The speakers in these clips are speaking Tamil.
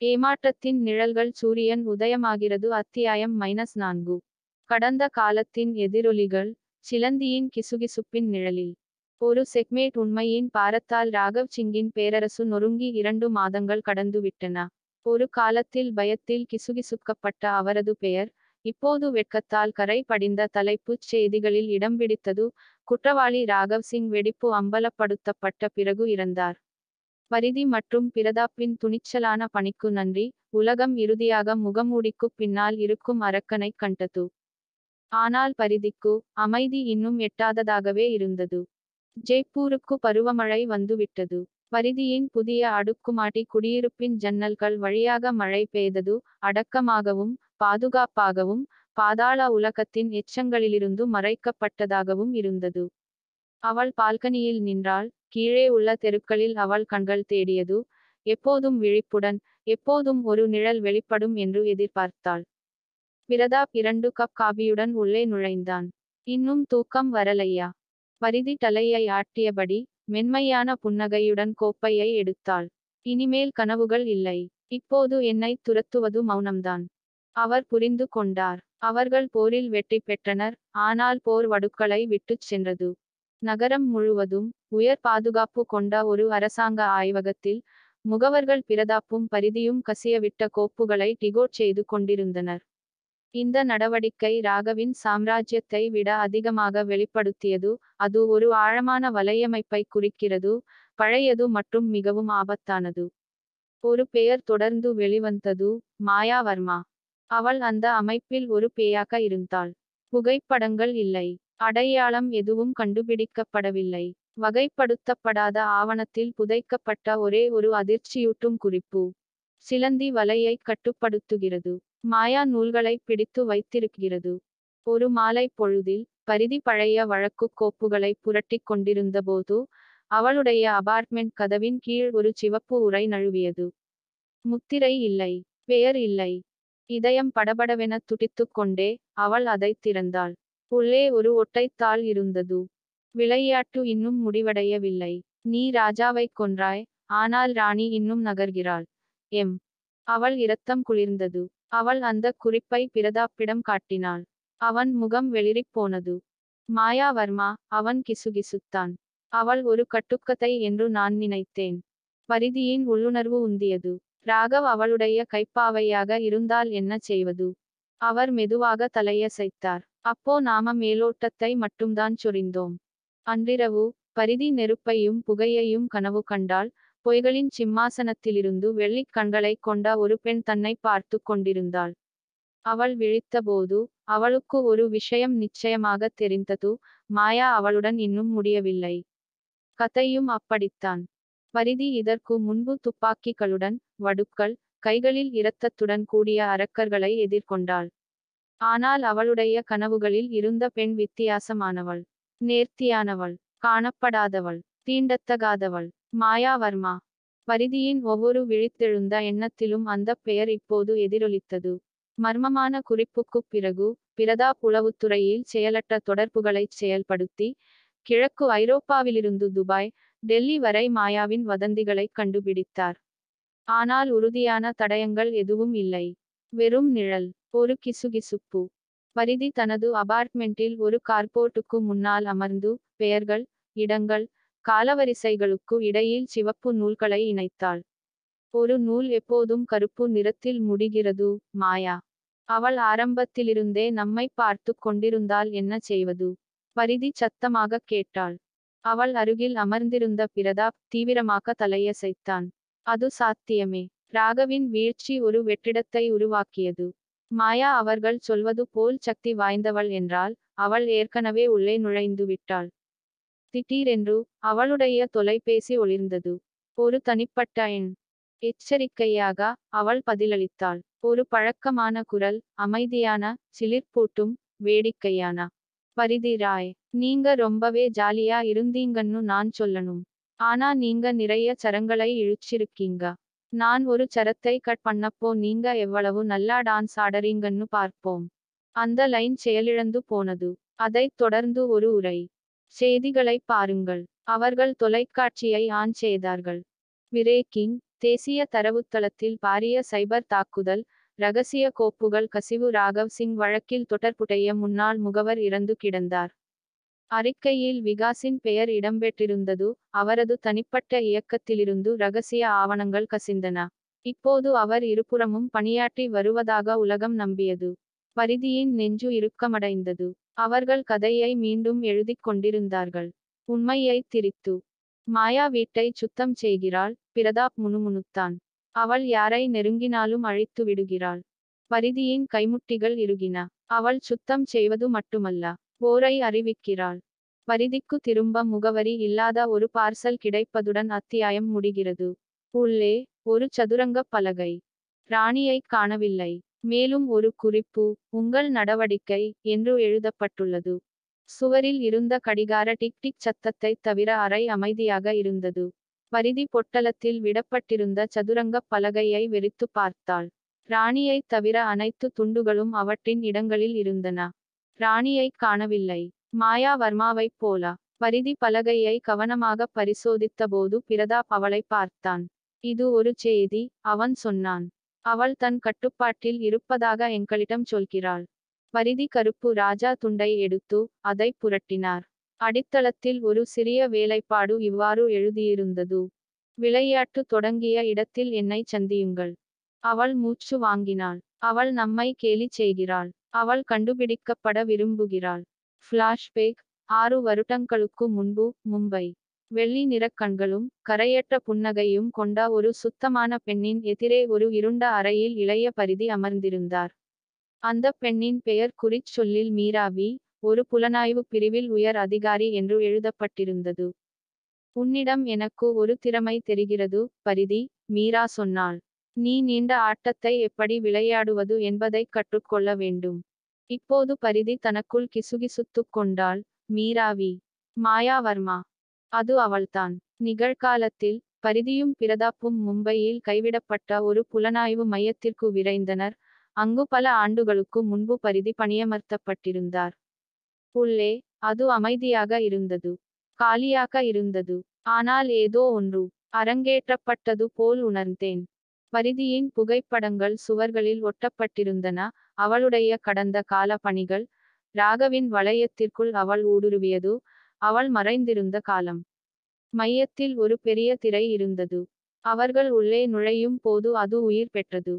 ஏமாற்றத்தின் நிழல்கள் சூரியன் உதயமாகிறது அத்தியாயம் -4. கடந்த காலத்தின் எதிரொலிகள் சிலந்தியின் கிசுகிசுப்பின் நிழலில். ஒரு செக்மேட் உண்மையின் பாரத்தால் ராகவ் சிங்கின் பேரரசு நொறுங்கி 2 மாதங்கள் கடந்துவிட்டன. ஒரு காலத்தில் பயத்தில் கிசுகிசுக்கப்பட்ட அவரது பெயர், இப்போது வெட்கத்தால் கரை படிந்த தலைப்புச் செய்திகளில் இடம் பிடித்தது. குற்றவாளி ராகவ் சிங் வெடிப்பு அம்பலப்படுத்தப்பட்ட பிறகு இறந்தார். பரிதி மற்றும் பிரதாப்பின் துணிச்சலான பணிக்கு நன்றி, உலகம் இறுதியாக முகமூடிக்குப் பின்னால் இருக்கும் அரக்கனைக் கண்டது. ஆனால் பரிதிக்கு, அமைதி இன்னும் எட்டாததாகவே இருந்தது. ஜெய்ப்பூருக்கு பருவமழை வந்துவிட்டது. பரிதியின் புதிய அடுக்குமாடி குடியிருப்பின் ஜன்னல்கள் வழியாக மழை பெய்தது, அடக்கமாகவும், பாதுகாப்பாகவும், பாதாள உலகத்தின் எச்சங்களிலிருந்து மறைக்கப்பட்டதாகவும் இருந்தது. அவள் பால்கனியில் நின்றாள். கீழே உள்ள தெருக்களில் அவள் கண்கள் தேடியது, எப்போதும் விழிப்புடன், எப்போதும் ஒரு நிழல் வெளிப்படும் என்று எதிர்பார்த்தாள். பிரதாப் 2 கப் காபியுடன் உள்ளே நுழைந்தான். இன்னும் தூக்கம் வரலையா? பரிதி தலையை ஆட்டியபடி, மென்மையான புன்னகையுடன் கோப்பையை எடுத்தாள். இனிமேல் கனவுகள் இல்லை. இப்போது என்னைத் துரத்துவது மௌனம்தான். அவர் புரிந்து கொண்டார். அவர்கள் போரில் வெற்றி பெற்றனர், ஆனால் போர் வடுக்களை விட்டுச் சென்றது. நகரம் முழுவதும், உயர் பாதுகாப்பு கொண்ட ஒரு அரசாங்க ஆய்வகத்தில், முகவர்கள் பிரதாப்பும் பரிதியும் கசியவிட்ட கோப்புகளை டிகோட் செய்து கொண்டிருந்தனர். இந்த நடவடிக்கை ராகவின் சாம்ராஜ்யத்தை விட அதிகமாக வெளிப்படுத்தியது. அது ஒரு ஆழமான வலையமைப்பை குறிக்கிறது, பழையது மற்றும் மிகவும் ஆபத்தானது. ஒரு பெயர் தொடர்ந்து வெளிவந்தது, மாயா வர்மா. அவள் அந்த அமைப்பில் ஒரு பேயாக இருந்தாள். புகைப்படங்கள் இல்லை. அடையாளம் எதுவும் கண்டுபிடிக்கப்படவில்லை. வகைப்படுத்தப்படாத ஆவணத்தில் புதைக்கப்பட்ட ஒரே ஒரு அதிர்ச்சியூட்டும் குறிப்பு. சிலந்தி வலையை கட்டுப்படுத்துகிறது. மாயா நூல்களை பிடித்து வைத்திருக்கிறது. ஒரு மாலை பொழுதில், பரிதி பழைய வழக்கு கோப்புகளை புரட்டிக் கொண்டிருந்தபோது, அவளுடைய அபார்ட்மெண்ட் கதவின் கீழ் ஒரு சிவப்பு உறை நழுவியது. முத்திரை இல்லை. பெயர் இல்லை. இதயம் படபடவென துடித்துக் கொண்டே, அவள் அதைத் திறந்தாள். உள்ளே ஒரு ஒற்றைத்தாள் இருந்தது. விளையாட்டு இன்னும் முடிவடையவில்லை. நீ ராஜாவைக் கொன்றாய், ஆனால் ராணி இன்னும் நகர்கிறாள். எம். அவள் இரத்தம் குளிர்ந்தது. அவள் அந்த குறிப்பை பிரதாப்பிடம் காட்டினாள். அவன் முகம் வெளிரிப் போனது. மாயா வர்மா, அவன் கிசுகிசுத்தான். அவள் ஒரு கட்டுக்கதை என்று நான் நினைத்தேன். பரிதியின் உள்ளுணர்வு உந்தியது. ராகவ் அவளுடைய கைப்பாவையாக இருந்தால் என்ன செய்வது? அவர் மெதுவாக தலையசைத்தார். அப்போ நாம மேலோட்டத்தை மட்டும்தான் சொரிந்தோம். அன்றிரவு, பரிதி நெருப்பையும் புகையையும் கனவு கண்டாள். பொய்களின் சிம்மாசனத்திலிருந்து வெள்ளிக் கண்களைக் கொண்ட ஒரு பெண் தன்னை பார்த்து கொண்டிருந்தாள். அவள் விழித்தபோது, அவளுக்கு ஒரு விஷயம் நிச்சயமாக தெரிந்தது, மாயா அவளுடன் இன்னும் முடியவில்லை. கதையும் அப்படித்தான். பரிதி இதற்கு முன்பு துப்பாக்கிகளுடன், வடுக்கள், கைகளில் இரத்தத்துடன் கூடிய அரக்கர்களை எதிர்கொண்டாள். ஆனால் அவளுடைய கனவுகளில் இருந்த பெண் வித்தியாசமானவள். நேர்த்தியானவள். காணப்படாதவள். தீண்டத்தகாதவள். மாயா வர்மா. பரிதியின் ஒவ்வொரு விழித்தெழுந்த எண்ணத்திலும் அந்தப் பெயர் இப்போது எதிரொலித்தது. மர்மமான குறிப்புக்குப் பிறகு, பிரதாப் உளவுத்துறையில் செயலற்ற தொடர்புகளைச் செயல்படுத்தி, கிழக்கு ஐரோப்பாவிலிருந்து துபாய், டெல்லி வரை மாயாவின் வதந்திகளைக் கண்டுபிடித்தார். ஆனால் உறுதியான தடயங்கள் எதுவும் இல்லை. வெறும் நிழல். ஒரு கிசுகிசுப்பு. பரிதி தனது அபார்ட்மெண்டில் ஒரு கார்போர்டுக்கு முன்னால் அமர்ந்து, பெயர்கள், இடங்கள், காலவரிசைகளுக்கு இடையில் சிவப்பு நூல்களை இணைத்தாள். ஒரு நூல் எப்போதும் கருப்பு நிறத்தில் முடிகிறது, மாயா. அவள் ஆரம்பத்திலிருந்தே நம்மை பார்த்து கொண்டிருந்தால் என்ன செய்வது? பரிதி சத்தமாக கேட்டாள். அவள் அருகில் அமர்ந்திருந்த பிரதாப் தீவிரமாக தலையசைத்தான். அது சாத்தியமே. ராகவின் வீழ்ச்சி ஒரு வெற்றிடத்தை உருவாக்கியது. மாயா அவர்கள் சொல்வது போல் சக்தி வாய்ந்தவள் என்றால், அவள் ஏற்கனவே உள்ளே நுழைந்து விட்டாள். திடீரென்று, அவளுடைய தொலைபேசி ஒளிர்ந்தது. ஒரு தனிப்பட்ட எண். எச்சரிக்கையாக, அவள் பதிலளித்தாள். ஒரு பழக்கமான குரல், அமைதியான, சிலிர்ப்பூட்டும், வேடிக்கையான. பரிதி ராய், நீங்க ரொம்பவே ஜாலியா இருந்தீங்கன்னு நான் சொல்லணும். ஆனா நீங்க நிறைய சரங்களை இழுச்சிருக்கீங்க. நான் ஒரு சரத்தை கட் பண்ணப்போ நீங்க எவ்வளவு நல்லா டான்ஸ் ஆடறீங்கன்னு பார்ப்போம். அந்த லைன் செயலிழந்து போனது. அதைத் தொடர்ந்து ஒரு உரை. செய்திகளை பாருங்கள். அவர்கள் தொலைக்காட்சியை ஆன் செய்தார்கள். பிரேக்கிங், தேசிய தரவுத்தளத்தில் பாரிய சைபர் தாக்குதல், ரகசிய கோப்புகள் கசிவு ராகவ் சிங் வழக்கில் தொடர்புடைய முன்னாள் முகவர் இறந்து கிடந்தார். அறிக்கையில் விகாஸின் பெயர் இடம்பெற்றிருந்தது. அவரது தனிப்பட்ட இயக்கத்திலிருந்து ரகசிய ஆவணங்கள் கசிந்தன. இப்போது அவர் இருபுறமும் பணியாற்றி வருவதாக உலகம் நம்பியது. பரிதியின் நெஞ்சு இறுக்கமடைந்தது. அவர்கள் கதையை மீண்டும் எழுதிக் கொண்டிருந்தார்கள். உண்மையை திரித்து மாயா வீட்டை சுத்தம் செய்கிறாள். பிரதாப் முணுமுணுத்தான். அவள் யாரை நெருங்கினாலும் அழித்து விடுகிறாள். பரிதியின் கைமுட்டிகள் இறுகின. அவள் சுத்தம் செய்வது மட்டுமல்ல, போரை அறிவிக்கிறாள். பரிதிக்கு திரும்ப முகவரி இல்லாத ஒரு பார்சல் கிடைப்பதுடன் அத்தியாயம் முடிகிறது. உள்ளே ஒரு சதுரங்க பலகை. ராணியை காணவில்லை. மேலும் ஒரு குறிப்பு, உங்கள் நடவடிக்கை என்று எழுதப்பட்டுள்ளது. சுவரில் இருந்த கடிகார டிக் டிக் சத்தத்தைத் தவிர அறை அமைதியாக இருந்தது. பரிதி பொட்டலத்தில் விடப்பட்டிருந்த சதுரங்கப் பலகையை வெறித்து பார்த்தாள். ராணியைத் தவிர அனைத்து துண்டுகளும் அவற்றின் இடங்களில் இருந்தன. ராணியைக் காணவில்லை. மாயா வர்மாவைப் போல. பரிதி பலகையை கவனமாக பரிசோதித்தபோது பிரதாப் அவளை பார்த்தான். இது ஒரு செய்தி, அவன் சொன்னான். அவள் தன் கட்டுப்பாட்டில் இருப்பதாக எங்களிடம் சொல்கிறாள். பரிதி கருப்பு ராஜா துண்டை எடுத்து அதை புரட்டினார். அடித்தளத்தில் ஒரு சிறிய வேலைப்பாடு இவ்வாறு எழுதியிருந்தது. விளையாட்டு தொடங்கிய இடத்தில் என்னை சந்தியுங்கள். அவள் மூச்சு வாங்கினாள். அவள் நம்மை கேலி செய்கிறாள். அவள் கண்டுபிடிக்கப்பட விரும்புகிறாள். ஃபிளாஷ்பேக் 6 வருடங்களுக்கு முன்பு, மும்பை. வெள்ளி நிறக் கண்களும் கரையற்ற புன்னகையும் கொண்ட ஒரு சுத்தமான பெண்ணின் எதிரே ஒரு இருண்ட அறையில் இளைய பரிதி அமர்ந்திருந்தார். அந்த பெண்ணின் பெயர் குறிச்சொல்லில் மீராவி, ஒரு புலனாய்வு பிரிவில் உயர் அதிகாரி என்று எழுதப்பட்டிருந்தது. உன்னிடம் எனக்கு ஒரு திறமை தெரிகிறது, பரிதி, மீரா சொன்னாள். நீ நீண்ட ஆட்டத்தை எப்படி விளையாடுவது என்பதைக் கற்றுக்கொள்ள வேண்டும். இப்போது பரிதி தனக்குள் கிசுகிசுத்துக் கொண்டாள். மீராவி. மாயா வர்மா. அது அவள்தான். நிகழ்காலத்தில், பரிதியும் பிரதாப்பும் மும்பையில் கைவிடப்பட்ட ஒரு புலனாய்வு மையத்திற்கு விரைந்தனர். அங்கு பல ஆண்டுகளுக்கு முன்பு பரிதி பணியமர்த்தப்பட்டிருந்தார். உள்ளே, அது அமைதியாக இருந்தது. காலியாக இருந்தது. ஆனால் ஏதோ ஒன்று அரங்கேற்றப்பட்டது போல் உணர்ந்தேன். பரிதியின் புகைப்படங்கள் சுவர்களில் ஒட்டப்பட்டிருந்தன. அவளுடைய கடந்த கால பணிகள். ராகவின் வளையத்திற்குள் அவள் ஊடுருவியது. அவள் மறைந்திருந்த காலம். மையத்தில் ஒரு பெரிய திரை இருந்தது. அவர்கள் உள்ளே நுழையும் போது அது உயிர் பெற்றது.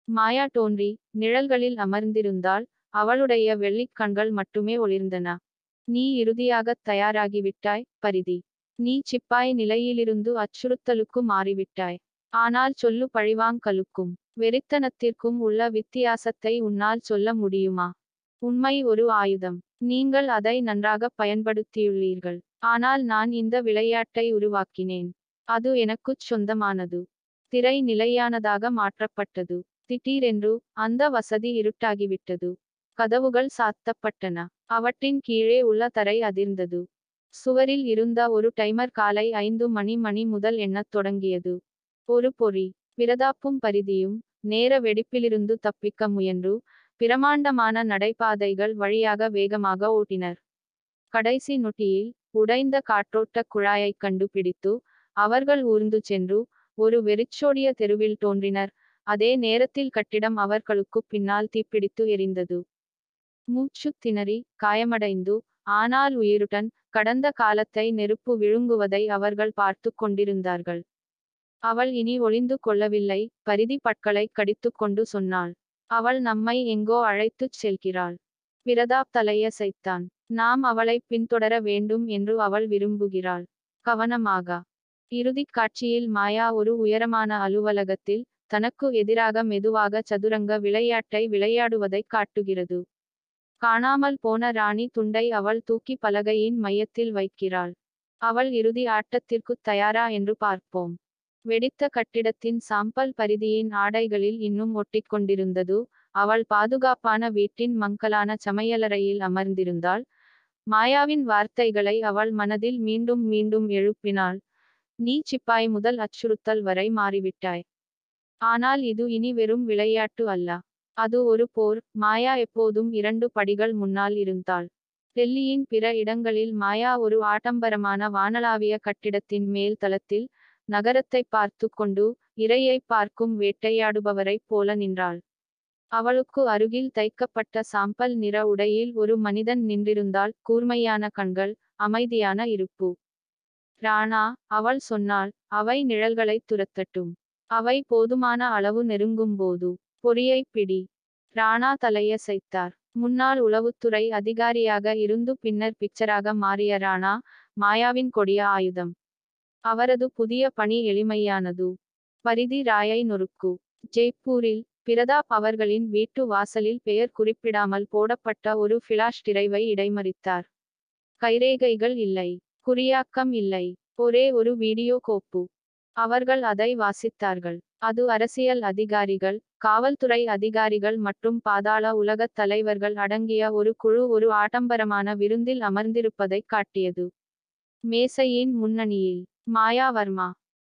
மாயா தோன்றி நிழல்களில் அமர்ந்திருந்தாள். அவளுடைய வெள்ளிக் கண்கள் மட்டுமே ஒளிர்ந்தன. நீ இறுதியாகத் தயாராகிவிட்டாய், பரிதி. நீ சிப்பாய் நிலையிலிருந்து அச்சுறுத்தலுக்கு மாறிவிட்டாய். ஆனால் சொல்லு, பழிவாங்கலுக்கும் வெறித்தனத்திற்கும் உள்ள வித்தியாசத்தை உன்னால் சொல்ல முடியுமா? உண்மை ஒரு ஆயுதம். நீங்கள் அதை நன்றாக பயன்படுத்தியுள்ளீர்கள். ஆனால் நான் இந்த விளையாட்டை உருவாக்கினேன். அது எனக்குச் சொந்தமானது. திரை நிலையானதாக மாற்றப்பட்டது. திடீரென்று, அந்த வசதி இருட்டாகிவிட்டது. கதவுகள் சாத்தப்பட்டன. அவற்றின் கீழே உள்ள தரை அதிர்ந்தது. சுவரில் இருந்த ஒரு டைமர் காலை 5 மணி முதல் எண்ணத் தொடங்கியது. ஒரு பொறி. பிரதாப்பும் பரிதியும் நேர வெடிப்பிலிருந்து தப்பிக்க முயன்று, பிரமாண்டமான நடைபாதைகள் வழியாக வேகமாக ஓட்டினர். கடைசி நொட்டியில், உடைந்த காற்றோட்ட குழாயைக் கண்டுபிடித்து, அவர்கள் ஊர்ந்து சென்று, ஒரு வெறிச்சோடிய தெருவில் தோன்றினர். அதே நேரத்தில் கட்டிடம் அவர்களுக்குப் பின்னால் தீப்பிடித்து எரிந்தது. மூச்சுத் திணறி, காயமடைந்து, ஆனால் உயிருடன், கடந்த காலத்தை நெருப்பு விழுங்குவதை அவர்கள் பார்த்துக் கொண்டிருந்தார்கள். அவள் இனி ஒளிந்து கொள்ளவில்லை. பரிதி பற்களை கடித்துக்கொண்டு சொன்னாள். அவள் நம்மை எங்கோ அழைத்துச் செல்கிறாள். பிரதாப் தலையசைத்தான். நாம் அவளை பின்தொடர வேண்டும் என்று அவள் விரும்புகிறாள். கவனமாக. இறுதிக் காட்சியில் மாயா ஒரு உயரமான அலுவலகத்தில், தனக்கு எதிராக மெதுவாக சதுரங்க விளையாட்டை விளையாடுவதைக் காட்டுகிறது. காணாமல் போன ராணி துண்டை அவள் தூக்கி பலகையின் மையத்தில் வைக்கிறாள். அவள் இறுதி ஆட்டத்திற்குத் தயாரா என்று பார்ப்போம். வெடித்த கட்டிடத்தின் சாம்பல் பரிதியின் ஆடைகளில் இன்னும் ஒட்டிக்கொண்டிருந்தது. அவள் பாதுகாப்பான வீட்டின் மங்கலான சமையலறையில் அமர்ந்திருந்தாள். மாயாவின் வார்த்தைகளை அவள் மனதில் மீண்டும் மீண்டும் எழுப்பினாள். நீ சிப்பாய் முதல் அச்சுறுத்தல் வரை மாறிவிட்டாய். ஆனால் இது இனி வெறும் விளையாட்டு அல்ல. அது ஒரு போர். மாயா எப்போதும் 2 படிகள் முன்னால் இருந்தாள். டெல்லியின் பிற இடங்களில் மாயா ஒரு ஆடம்பரமான வானளாவிய கட்டிடத்தின் மேல் தளத்தில், நகரத்தை பார்த்து கொண்டு, இரையைப் பார்க்கும் வேட்டையாடுபவரைப் போல நின்றாள். அவளுக்கு அருகில் தைக்கப்பட்ட சாம்பல் நிற உடையில் ஒரு மனிதன் நின்றிருந்தாள். கூர்மையான கண்கள், அமைதியான இருப்பு. ராணா, அவள் சொன்னாள், அவை நிழல்களைத் துரத்தட்டும். அவை போதுமான அளவு நெருங்கும்போது பொறியைப் பிடி. ராணா தலையசைத்தார். முன்னாள் உளவுத்துறை அதிகாரியாக இருந்து பின்னர் பிக்சராக மாறிய ராணா, மாயாவின் கொடிய ஆயுதம். அவரது புதிய பணி எளிமையானது. பரிதி ராயை நொறுக்கு. ஜெய்ப்பூரில் பிரதாப் அவர்களின் வீட்டு வாசலில் பெயர் குறிப்பிடாமல் போடப்பட்ட ஒரு ஃபிளாஷ் டிரைவை இடைமறித்தார். கைரேகைகள் இல்லை. குறியாக்கம் இல்லை. ஒரே ஒரு வீடியோ கோப்பு. அவர்கள் அதை வாசித்தார்கள். அது அரசியல் அதிகாரிகள், காவல்துறை அதிகாரிகள் மற்றும் பாதாள உலகத் தலைவர்கள் அடங்கிய ஒரு குழு ஒரு ஆடம்பரமான விருந்தில் அமர்ந்திருப்பதைக் காட்டியது. மேசையின் முன்னணியில் மாயா வர்மா.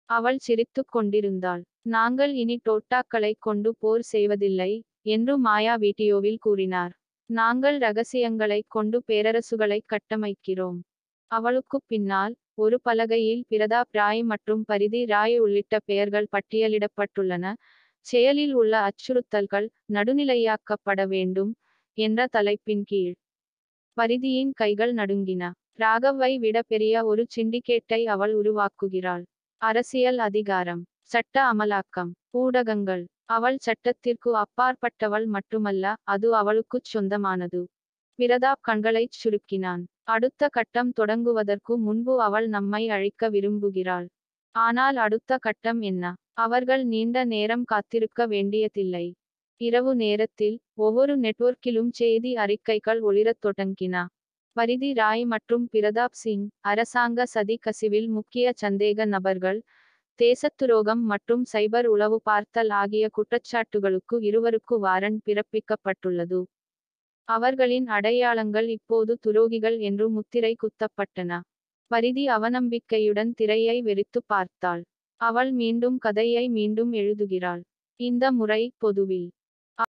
அவள் சிரித்துக் கொண்டிருந்தாள். நாங்கள் இனி டோட்டாக்களைக் கொண்டு போர் செய்வதில்லை என்று மாயா வீடியோவில் கூறினார். நாங்கள் ரகசியங்களைக் கொண்டு பேரரசுகளைக் கட்டமைக்கிறோம். அவளுக்குப் பின்னால் ஒரு பலகையில் பிரதாப் ராய் மற்றும் பரிதி ராய் உள்ளிட்ட பெயர்கள் பட்டியலிடப்பட்டுள்ளன. செயலில் உள்ள அச்சுறுத்தல்கள் நடுநிலையாக்கப்பட வேண்டும் என்ற தலைப்பின் கீழ். பரிதியின் கைகள் நடுங்கின. ராகவை விட பெரிய ஒரு சிண்டிகேட்டை அவள் உருவாக்குகிறாள். அரசியல் அதிகாரம், சட்ட அமலாக்கம், ஊடகங்கள். அவள் சட்டத்திற்கு அப்பாற்பட்டவள் மட்டுமல்ல, அது அவளுக்குச் சொந்தமானது. பிரதாப் கண்களைச் சுருக்கினான். அடுத்த கட்டம் தொடங்குவதற்கு முன்பு அவள் நம்மை அழிக்க விரும்புகிறாள். ஆனால் அடுத்த கட்டம் என்ன? அவர்கள் நீண்ட நேரம் காத்திருக்க வேண்டியதில்லை. இரவு நேரத்தில் ஒவ்வொரு நெட்வொர்க்கிலும் செய்தி அறிக்கைகள் ஒளிரத் தொடங்கின. பரிதி ராய் மற்றும் பிரதாப் சிங், அரசாங்க சதி கசிவில் முக்கிய சந்தேக நபர்கள், தேசத்துரோகம் மற்றும் சைபர் உளவு பார்த்தல் ஆகிய குற்றச்சாட்டுகளுக்கு இருவருக்கு வாரண்ட் பிறப்பிக்கப்பட்டுள்ளது. அவர்களின் அடையாளங்கள் இப்போது துரோகிகள் என்று முத்திரை குத்தப்பட்டன. பரிதி அவநம்பிக்கையுடன் திரையை வெறித்துப் பார்த்தாள். அவள் மீண்டும் கதையை மீண்டும் எழுதுகிறாள். இந்த முறை பொதுவில்